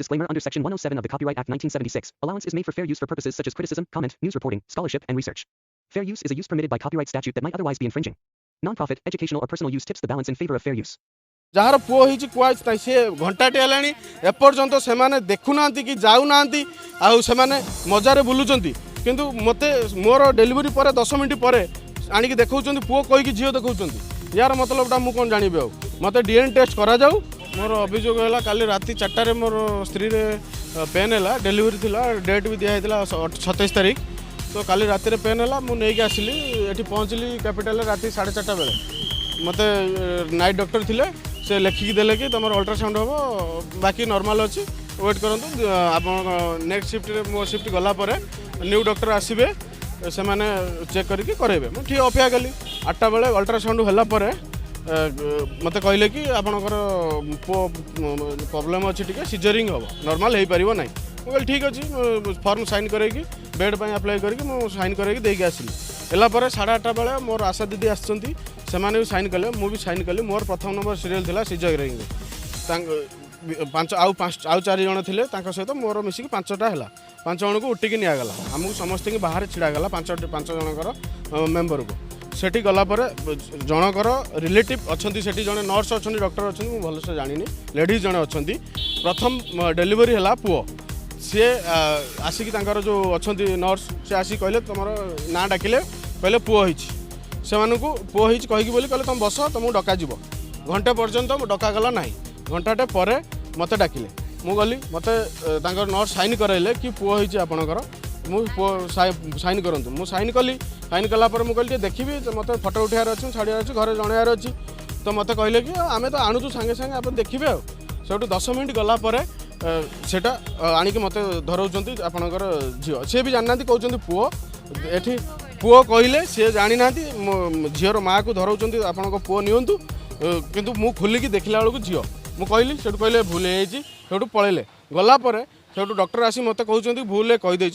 Disclaimer under Section 107 of the Copyright Act 1976. Allowance is made for fair use for purposes such as criticism, comment, news reporting, scholarship, and research. Fair use is a use permitted by copyright statute that might otherwise be infringing. Non-profit, educational, or personal use tips the balance in favor of fair use. जार पुओ ही कुआ सी घंटाटे है एपर्यंत से देखुना कि जाऊना मजारे बुलूं किंतु मत मोर delivery पर 10 मिनट पर आणिक देखा पुओ कहीकि झील देखा यार मतलबटा मुझे जानी मत डीएनए टेस्ट करा जाऊ मोर अभियोग है काली राति 4टार मोर स्त्री पेन है डेलीवरी थिला डेट भी दिखाई 27 तारीख तो काली राति पेन है मुझे आसली ये पहुँचली कैपिटाल राति 4:30 बेले मत नाइट डॉक्टर थिले से लिखिकी देले कि तुम अल्ट्रासाउंड हम बाकी नॉर्मल अच्छी वेट करूँ आप नेक्स्ट शिफ्ट मो शिफ्ट गलापर न्यू डॉक्टर आसबे से मैंने चेक करके करेंगे मुझे ठीक अपेक्षा कली 8टा बेले अल्ट्रासाउंड होगापर मत कहले कि आपणकर प्रॉब्लम अच्छी टी सीजरिंग हम नॉर्मल हो पार ना मुझे ठीक अच्छे फॉर्म साइन करेगी बेड पर अप्लाई करके साइन करके देके आसली एलापर 8:30 बेले मोर आशा दीदी आसछंती सेमाने भी साइन कले मुझे भी साइन कली मोर प्रथम नंबर सीरियल थिला सीजरिंग आउ 4 जन थे सहित मोर मिसिक 5टा है 5 जन को उठिकी निगला आमको समस्त बाहर छिड़ागला 5 जनकर मेम्बर को सेठी गलापर जनकर रिलेटिव अच्छा से जड़े नर्स अच्छा डॉक्टर अच्छा मुझे भलसे जानी लेडीज जड़े अच्छा प्रथम डेलीवरी है पुओ सी आसिक जो अच्छा नर्स से आसिक कहले तुम ना डाकिले कहले पुओ से पुओ कहीकि बोली कहले तुम बस तुमको डकाजी घंटे पर्यंत डकागला ना घंटाटे पर मत डाकिले मु गली मत नर्स साइन कराइले कि पुओ आपणकर मुझे साइन करूँ मुझे साइन कली साइन कलापर मुझे देखी मत फटो उठार अच्छे छाड़ार अच्छे घर जनइार अच्छी तो मत कहले कि आम तो आणुचु सांगे सांगे आप देखिए से 10 मिनट गलापर सेटा आणिक मत धराऊँ आपणकर झील सी भी जाना कहते पुओ ये पुओ कहले सी जानी ना झीर माँ को धराऊँ आपण पुओ नियंतु किंतु मु खोलिकी देखला बेलू झील मु कहली से कहले भूल हो पलैले गलापर से डॉक्टर आसी मत कहते भूल कहीदे